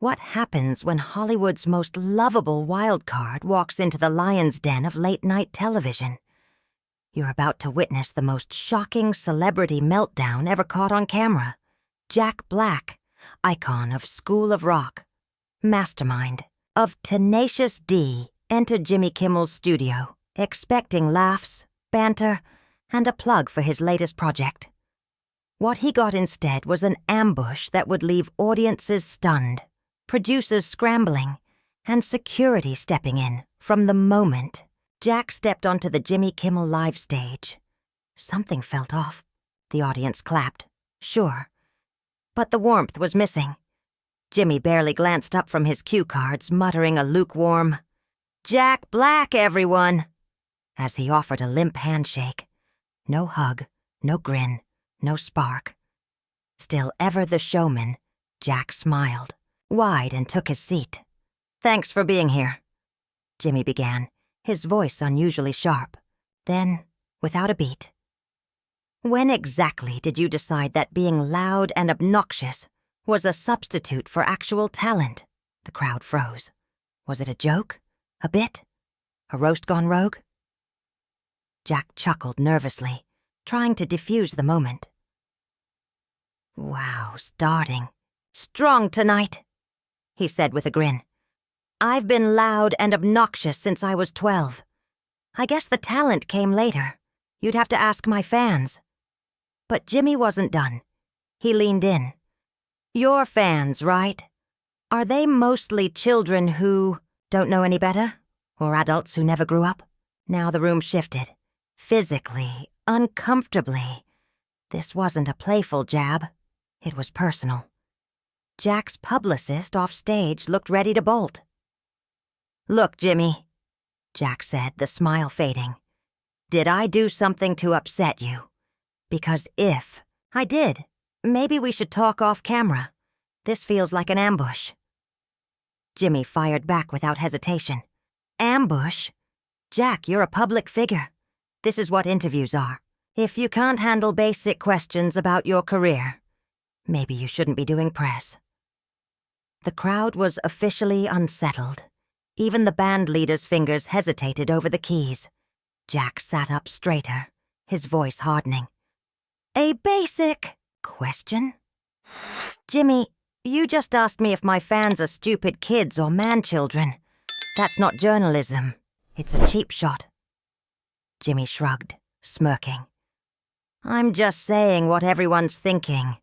What happens when Hollywood's most lovable wild card walks into the lion's den of late-night television? You're about to witness the most shocking celebrity meltdown ever caught on camera. Jack Black, icon of School of Rock, mastermind of Tenacious D, entered Jimmy Kimmel's studio, expecting laughs, banter, and a plug for his latest project. What he got instead was an ambush that would leave audiences stunned, producers scrambling, and security stepping in from the moment Jack stepped onto the Jimmy Kimmel live stage. Something felt off. The audience clapped, sure. But the warmth was missing. Jimmy barely glanced up from his cue cards, muttering a lukewarm, "Jack Black, everyone," as he offered a limp handshake. No hug, no grin, no spark. Still ever the showman, Jack smiled wide and took his seat. "Thanks for being here," Jimmy began, his voice unusually sharp. Then, without a beat, "When exactly did you decide that being loud and obnoxious was a substitute for actual talent?" The crowd froze. Was it a joke? A bit? A roast gone rogue? Jack chuckled nervously, trying to defuse the moment. "Wow, starting strong tonight," he said with a grin. "I've been loud and obnoxious since I was 12. I guess the talent came later. You'd have to ask my fans." But Jimmy wasn't done. He leaned in. "Your fans, right? Are they mostly children who don't know any better? Or adults who never grew up?" Now the room shifted. Physically, uncomfortably. This wasn't a playful jab. It was personal. Jack's publicist off stage looked ready to bolt. "Look, Jimmy," Jack said, the smile fading. "Did I do something to upset you? Because if I did, maybe we should talk off camera. This feels like an ambush." Jimmy fired back without hesitation. "Ambush? Jack, you're a public figure. This is what interviews are. If you can't handle basic questions about your career, maybe you shouldn't be doing press." The crowd was officially unsettled. Even the band leader's fingers hesitated over the keys. Jack sat up straighter, his voice hardening. "A basic question? Jimmy, you just asked me if my fans are stupid kids or man-children. That's not journalism. It's a cheap shot." Jimmy shrugged, smirking. "I'm just saying what everyone's thinking.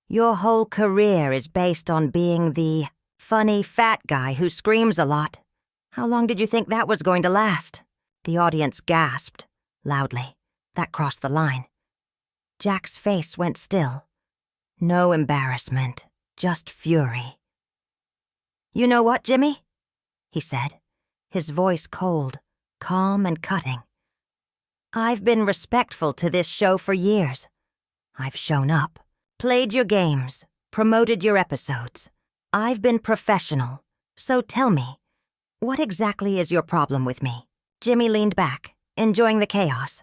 Your whole career is based on being the funny fat guy who screams a lot. How long did you think that was going to last?" The audience gasped, loudly. That crossed the line. Jack's face went still. No embarrassment, just fury. "You know what, Jimmy?" he said, his voice cold, calm and cutting. "I've been respectful to this show for years. I've shown up, played your games, promoted your episodes. I've been professional. So tell me, what exactly is your problem with me?" Jimmy leaned back, enjoying the chaos.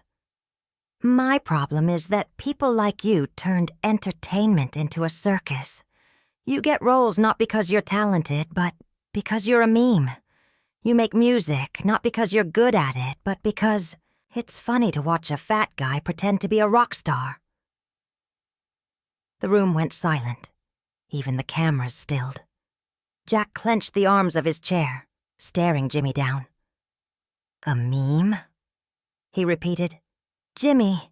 "My problem is that people like you turned entertainment into a circus. You get roles not because you're talented, but because you're a meme. You make music not because you're good at it, but because it's funny to watch a fat guy pretend to be a rock star." The room went silent. Even the cameras stilled. Jack clenched the arms of his chair, staring Jimmy down. "A meme?" he repeated. "Jimmy,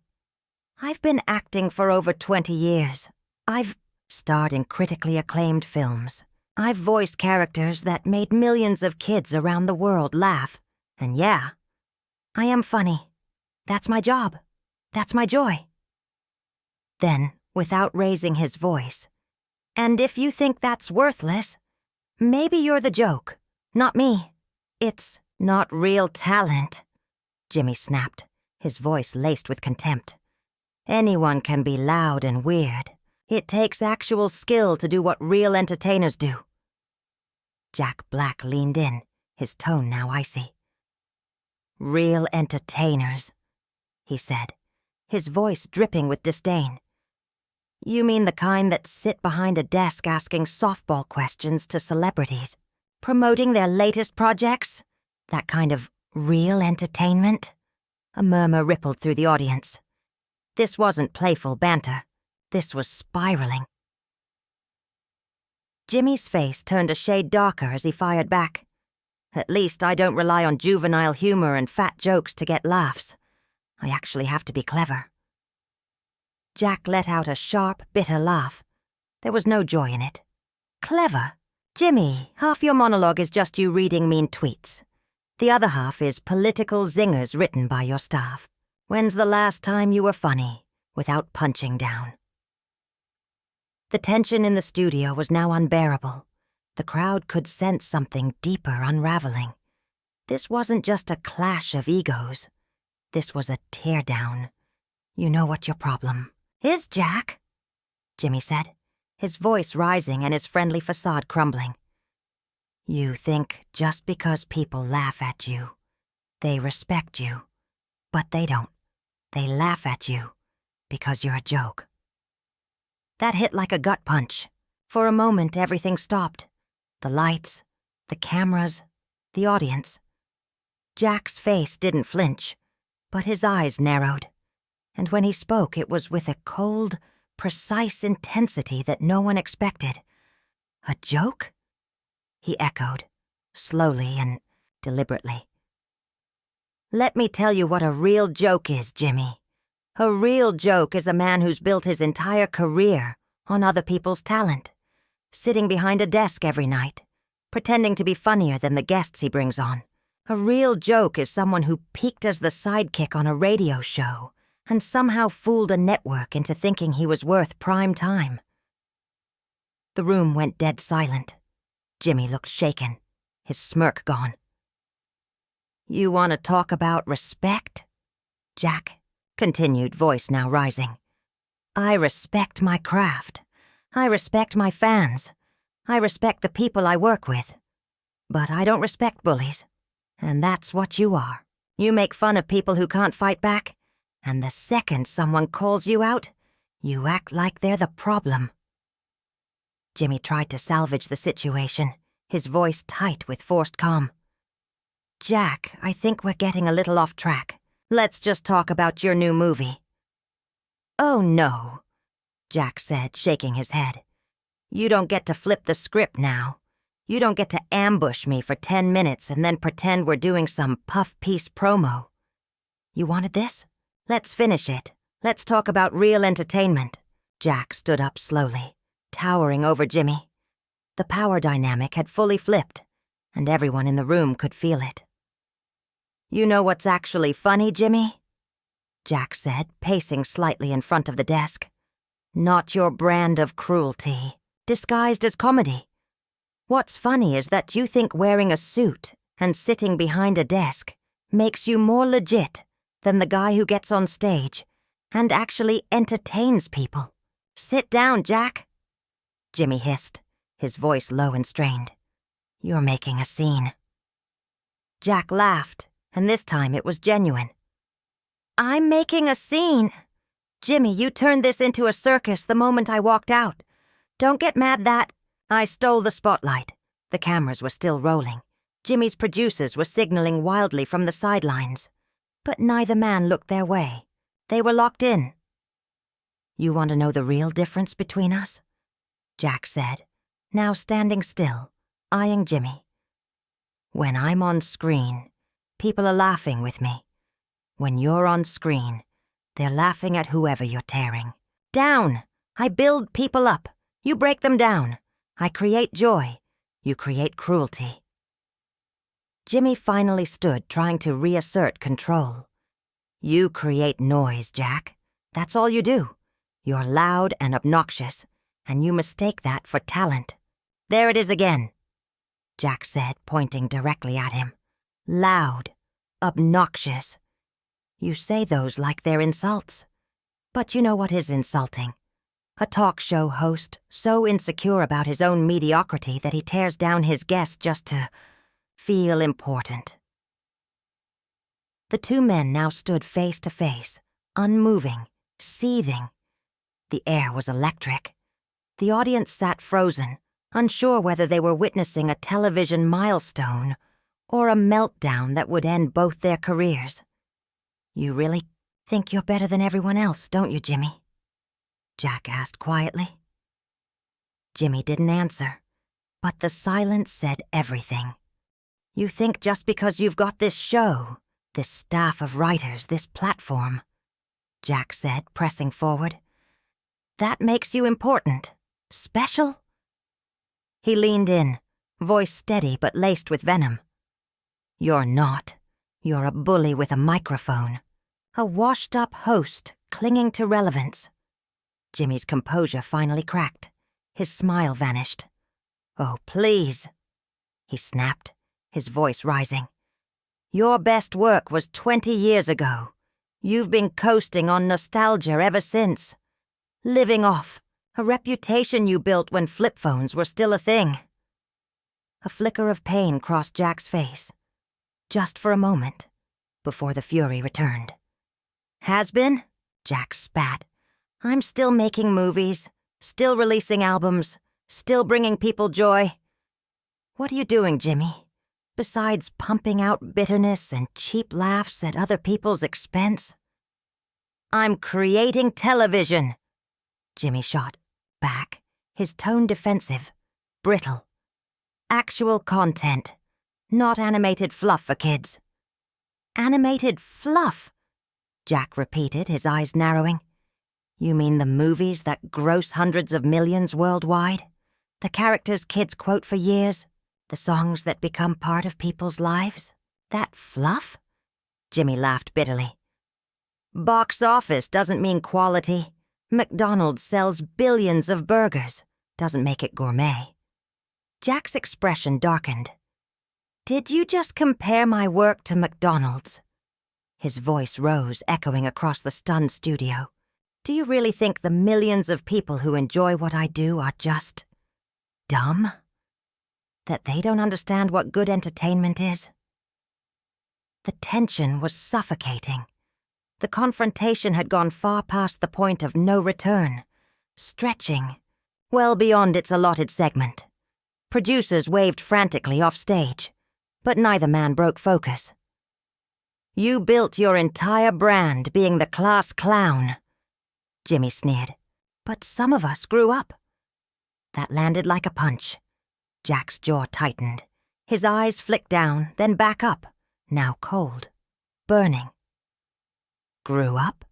I've been acting for over 20 years. I've starred in critically acclaimed films. I've voiced characters that made millions of kids around the world laugh. And yeah, I am funny. That's my job. That's my joy." Then, without raising his voice, "And if you think that's worthless, maybe you're the joke, not me. It's not real talent," Jimmy snapped, his voice laced with contempt. "Anyone can be loud and weird. It takes actual skill to do what real entertainers do." Jack Black leaned in, his tone now icy. "Real entertainers," he said, his voice dripping with disdain. You mean the kind that sit behind a desk asking softball questions to celebrities, promoting their latest projects? That kind of real entertainment? A murmur rippled through the audience. This wasn't playful banter. This was spiraling. Jimmy's face turned a shade darker as he fired back. At least I don't rely on juvenile humor and fat jokes to get laughs. I actually have to be clever. Jack let out a sharp, bitter laugh. There was no joy in it. Clever? Jimmy, half your monologue is just you reading mean tweets. The other half is political zingers written by your staff. When's the last time you were funny, without punching down? The tension in the studio was now unbearable. The crowd could sense something deeper unraveling. This wasn't just a clash of egos. This was a teardown. You know what your problem is, Jack, Jimmy said, his voice rising and his friendly facade crumbling. You think just because people laugh at you, they respect you. But they don't. They laugh at you because you're a joke. That hit like a gut punch. For a moment, everything stopped. The lights, the cameras, the audience. Jack's face didn't flinch, but his eyes narrowed. And when he spoke, it was with a cold, precise intensity that no one expected. A joke? He echoed, slowly and deliberately. Let me tell you what a real joke is, Jimmy. A real joke is a man who's built his entire career on other people's talent, sitting behind a desk every night, pretending to be funnier than the guests he brings on. A real joke is someone who peaked as the sidekick on a radio show and somehow fooled a network into thinking he was worth prime time. The room went dead silent. Jimmy looked shaken, his smirk gone. You want to talk about respect? Jack continued, voice now rising. I respect my craft. I respect my fans. I respect the people I work with. But I don't respect bullies. And that's what you are. You make fun of people who can't fight back, and the second someone calls you out, you act like they're the problem. Jimmy tried to salvage the situation, his voice tight with forced calm. Jack, I think we're getting a little off track. Let's just talk about your new movie. Oh, no, Jack said, shaking his head. You don't get to flip the script now. You don't get to ambush me for 10 minutes and then pretend we're doing some puff-piece promo. You wanted this? Let's finish it. Let's talk about real entertainment. Jack stood up slowly, towering over Jimmy. The power dynamic had fully flipped, and everyone in the room could feel it. You know what's actually funny, Jimmy? Jack said, pacing slightly in front of the desk. Not your brand of cruelty, disguised as comedy. What's funny is that you think wearing a suit and sitting behind a desk makes you more legit than the guy who gets on stage and actually entertains people. Sit down, Jack, Jimmy hissed, his voice low and strained. You're making a scene. Jack laughed, and this time it was genuine. I'm making a scene. Jimmy, you turned this into a circus the moment I walked out. Don't get mad that I stole the spotlight. The cameras were still rolling. Jimmy's producers were signaling wildly from the sidelines. But neither man looked their way. They were locked in. You want to know the real difference between us? Jack said, now standing still, eyeing Jimmy. When I'm on screen, people are laughing with me. When you're on screen, they're laughing at whoever you're tearing. Down! I build people up. You break them down. I create joy. You create cruelty. Jimmy finally stood, trying to reassert control. You create noise, Jack. That's all you do. You're loud and obnoxious, and you mistake that for talent. There it is again, Jack said, pointing directly at him. Loud, obnoxious. You say those like they're insults. But you know what is insulting? A talk show host so insecure about his own mediocrity that he tears down his guests just to feel important. The two men now stood face to face, unmoving, seething. The air was electric. The audience sat frozen, unsure whether they were witnessing a television milestone or a meltdown that would end both their careers. "You really think you're better than everyone else, don't you, Jimmy?" Jack asked quietly. Jimmy didn't answer, but the silence said everything. "You think just because you've got this show, this staff of writers, this platform," Jack said, pressing forward, "that makes you important, special?" He leaned in, voice steady but laced with venom. "You're not. You're a bully with a microphone. A washed-up host clinging to relevance." Jimmy's composure finally cracked. His smile vanished. "Oh, please," he snapped, his voice rising. "Your best work was 20 years ago. You've been coasting on nostalgia ever since. Living off a reputation you built when flip phones were still a thing." A flicker of pain crossed Jack's face, just for a moment, before the fury returned. "Has been?" Jack spat. "I'm still making movies, still releasing albums, still bringing people joy. What are you doing, Jimmy, besides pumping out bitterness and cheap laughs at other people's expense?" "I'm creating television," Jimmy shot back, his tone defensive, brittle. "Actual content, not animated fluff for kids." "Animated fluff?" Jack repeated, his eyes narrowing. "You mean the movies that gross hundreds of millions worldwide? The characters kids quote for years? The songs that become part of people's lives? That fluff?" Jimmy laughed bitterly. "Box office doesn't mean quality. McDonald's sells billions of burgers. Doesn't make it gourmet." Jack's expression darkened. "Did you just compare my work to McDonald's?" His voice rose, echoing across the stunned studio. "Do you really think the millions of people who enjoy what I do are just dumb? That they don't understand what good entertainment is?" The tension was suffocating. The confrontation had gone far past the point of no return, stretching well beyond its allotted segment. Producers waved frantically off stage, but neither man broke focus. "You built your entire brand being the class clown," Jimmy sneered. "But some of us grew up." That landed like a punch. Jack's jaw tightened. His eyes flicked down, then back up, now cold, burning. "Grew up?"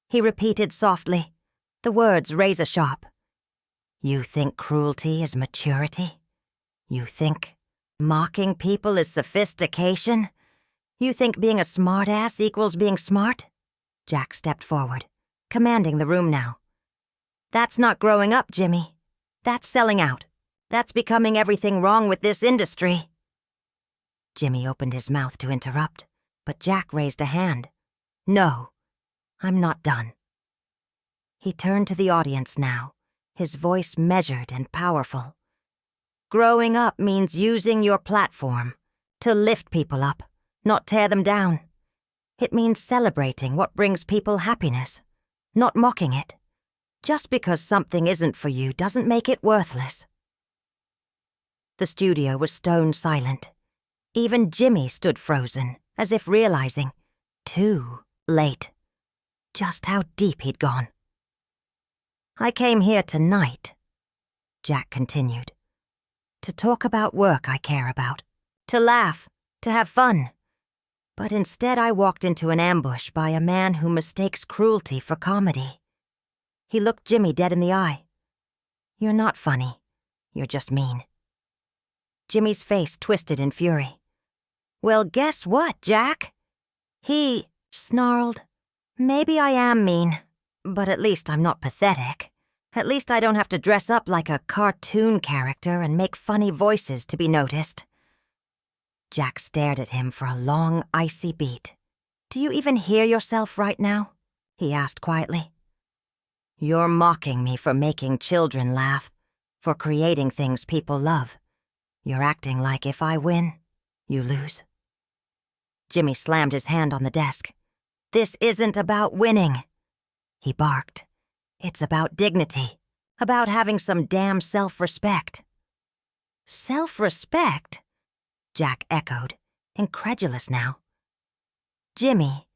he repeated softly, the words razor-sharp. "You think cruelty is maturity? You think mocking people is sophistication? You think being a smartass equals being smart?" Jack stepped forward, commanding the room now. "That's not growing up, Jimmy. That's selling out. That's becoming everything wrong with this industry." Jimmy opened his mouth to interrupt, but Jack raised a hand. "No, I'm not done." He turned to the audience now, his voice measured and powerful. "Growing up means using your platform to lift people up, not tear them down. It means celebrating what brings people happiness, not mocking it. Just because something isn't for you doesn't make it worthless." The studio was stone silent. Even Jimmy stood frozen, as if realizing, too late, just how deep he'd gone. "I came here tonight," Jack continued, "to talk about work I care about, to laugh, to have fun. But instead I walked into an ambush by a man who mistakes cruelty for comedy." He looked Jimmy dead in the eye. "You're not funny. You're just mean." Jimmy's face twisted in fury. "Well, guess what, Jack?" He snarled. "Maybe I am mean, but at least I'm not pathetic. At least I don't have to dress up like a cartoon character and make funny voices to be noticed." Jack stared at him for a long, icy beat. "Do you even hear yourself right now?" he asked quietly. "You're mocking me for making children laugh, for creating things people love. You're acting like if I win, you lose." Jimmy slammed his hand on the desk. "This isn't about winning," he barked. It's about dignity, about having some damn self-respect. Self-respect? Jack echoed, incredulous now. Jimmy,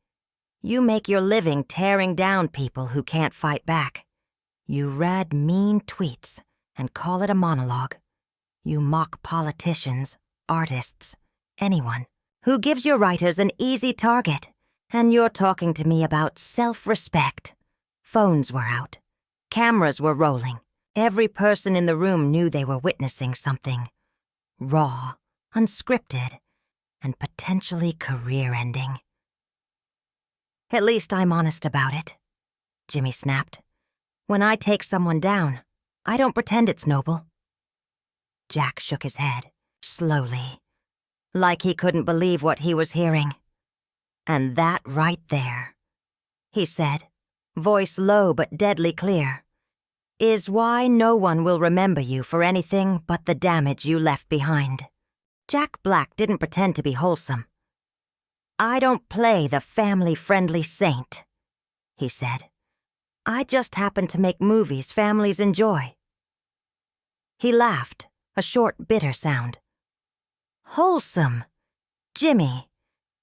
you make your living tearing down people who can't fight back. You read mean tweets and call it a monologue. You mock politicians, artists, anyone who gives your writers an easy target. And you're talking to me about self-respect. Phones were out. Cameras were rolling. Every person in the room knew they were witnessing something raw, unscripted, and potentially career-ending. At least I'm honest about it, Jimmy snapped. When I take someone down, I don't pretend it's noble. Jack shook his head, slowly, like he couldn't believe what he was hearing. And that right there, he said, voice low but deadly clear, is why no one will remember you for anything but the damage you left behind. Jack Black didn't pretend to be wholesome. I don't play the family-friendly saint, he said. I just happen to make movies families enjoy. He laughed, a short, bitter sound. Wholesome? Jimmy,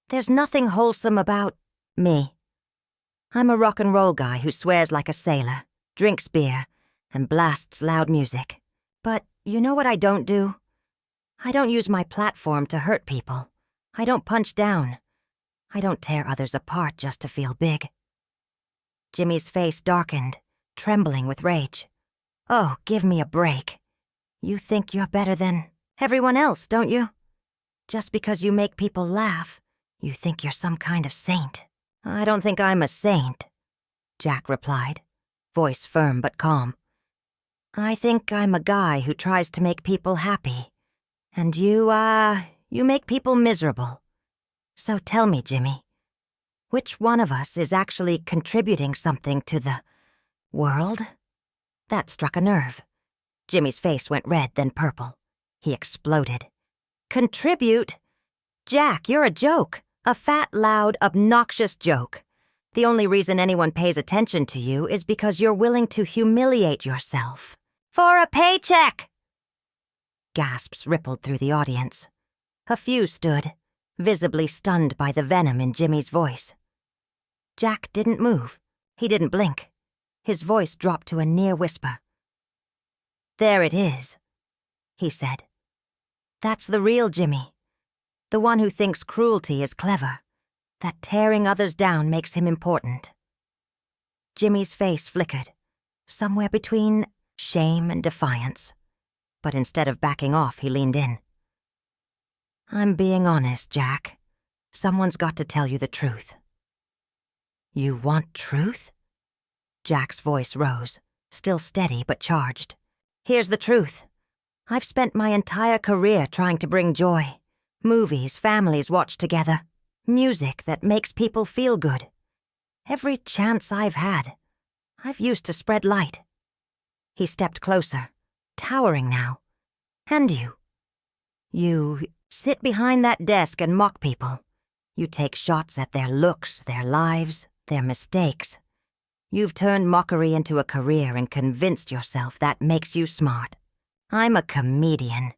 there's nothing wholesome about me. I'm a rock and roll guy who swears like a sailor, drinks beer, and blasts loud music. But you know what I don't do? I don't use my platform to hurt people. I don't punch down. I don't tear others apart just to feel big. Jimmy's face darkened, trembling with rage. Oh, give me a break. You think you're better than everyone else, don't you? Just because you make people laugh, you think you're some kind of saint. I don't think I'm a saint, Jack replied, voice firm but calm. I think I'm a guy who tries to make people happy. And you make people miserable. So tell me, Jimmy, which one of us is actually contributing something to the world? That struck a nerve. Jimmy's face went red, then purple. He exploded. Contribute? Jack, you're a joke. A fat, loud, obnoxious joke. The only reason anyone pays attention to you is because you're willing to humiliate yourself. For a paycheck! Gasps rippled through the audience. A few stood, visibly stunned by the venom in Jimmy's voice. Jack didn't move. He didn't blink. His voice dropped to a near whisper. There it is, he said. That's the real Jimmy. The one who thinks cruelty is clever, that tearing others down makes him important. Jimmy's face flickered, somewhere between shame and defiance. But instead of backing off, he leaned in. I'm being honest, Jack. Someone's got to tell you the truth. You want truth? Jack's voice rose, still steady but charged. Here's the truth. I've spent my entire career trying to bring joy. Movies families watch together. Music that makes people feel good. Every chance I've had, I've used to spread light. He stepped closer, towering now. And you sit behind that desk and mock people. You take shots at their looks, their lives, their mistakes. You've turned mockery into a career and convinced yourself that makes you smart. I'm a comedian,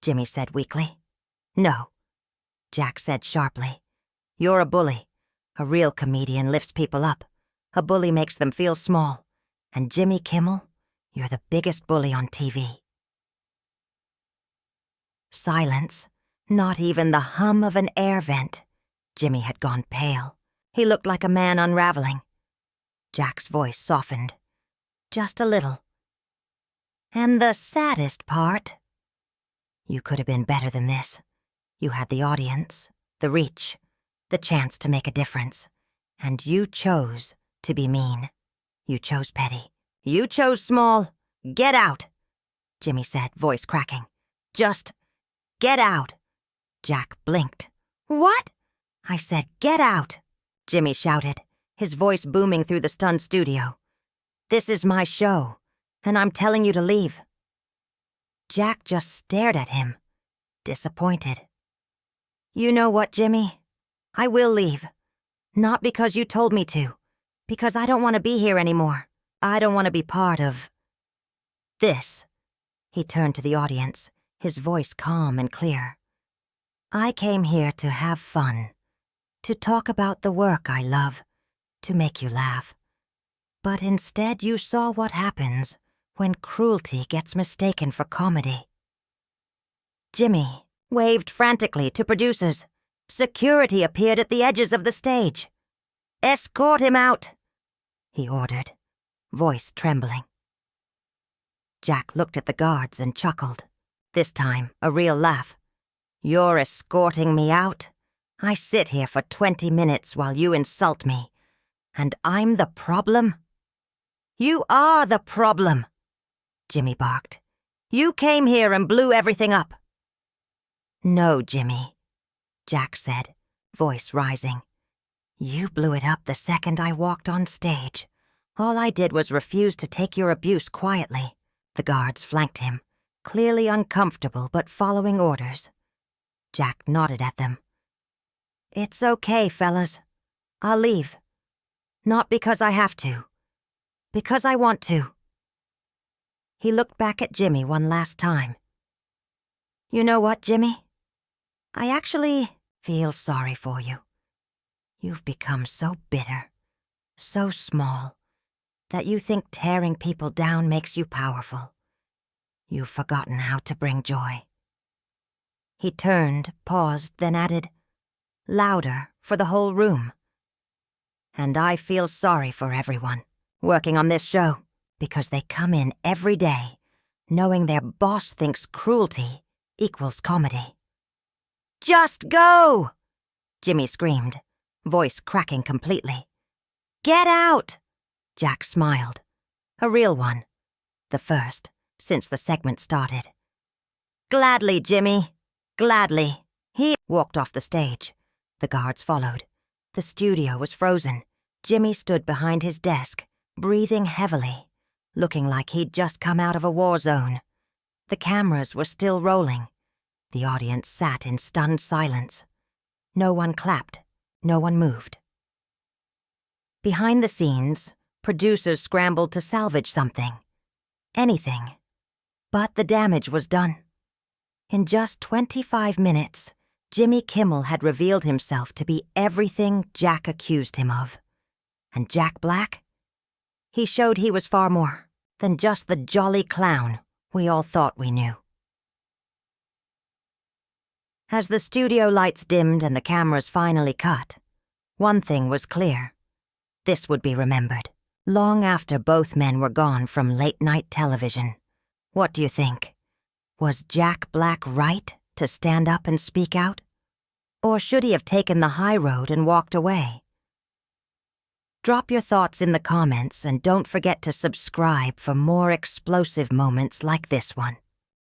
Jimmy said weakly. No, Jack said sharply. You're a bully. A real comedian lifts people up. A bully makes them feel small. And Jimmy Kimmel, you're the biggest bully on TV. Silence. Not even the hum of an air vent. Jimmy had gone pale. He looked like a man unraveling. Jack's voice softened. Just a little. And the saddest part? You could have been better than this. You had the audience, the reach, the chance to make a difference. And you chose to be mean. You chose petty. You chose small. Get out, Jimmy said, voice cracking. Just get out. Jack blinked. What? I said, get out, Jimmy shouted, his voice booming through the stunned studio. This is my show, and I'm telling you to leave. Jack just stared at him, disappointed. You know what, Jimmy? I will leave. Not because you told me to, because I don't want to be here anymore. I don't want to be part of this. He turned to the audience, his voice calm and clear. I came here to have fun, to talk about the work I love, to make you laugh. But instead you saw what happens when cruelty gets mistaken for comedy. Jimmy waved frantically to producers. Security appeared at the edges of the stage. Escort him out, he ordered, voice trembling. Jack looked at the guards and chuckled, this time a real laugh. You're escorting me out? I sit here for 20 minutes while you insult me, and I'm the problem? You are the problem, Jimmy barked. You came here and blew everything up. No, Jimmy, Jack said, voice rising. You blew it up the second I walked on stage. All I did was refuse to take your abuse quietly. The guards flanked him, clearly uncomfortable but following orders. Jack nodded at them. It's okay, fellas. I'll leave. Not because I have to. Because I want to. He looked back at Jimmy one last time. You know what, Jimmy? I actually feel sorry for you. You've become so bitter, so small, that you think tearing people down makes you powerful. You've forgotten how to bring joy. He turned, paused, then added, louder for the whole room. And I feel sorry for everyone working on this show, because they come in every day knowing their boss thinks cruelty equals comedy. Just go! Jimmy screamed, voice cracking completely. Get out! Jack smiled. A real one. The first, since the segment started. Gladly, Jimmy. Gladly. He walked off the stage. The guards followed. The studio was frozen. Jimmy stood behind his desk, breathing heavily, looking like he'd just come out of a war zone. The cameras were still rolling. The audience sat in stunned silence. No one clapped. No one moved. Behind the scenes, producers scrambled to salvage something. Anything. But the damage was done. In just 25 minutes, Jimmy Kimmel had revealed himself to be everything Jack accused him of. And Jack Black? He showed he was far more than just the jolly clown we all thought we knew. As the studio lights dimmed and the cameras finally cut, one thing was clear. This would be remembered, long after both men were gone from late-night television. What do you think? Was Jack Black right to stand up and speak out? Or should he have taken the high road and walked away? Drop your thoughts in the comments and don't forget to subscribe for more explosive moments like this one.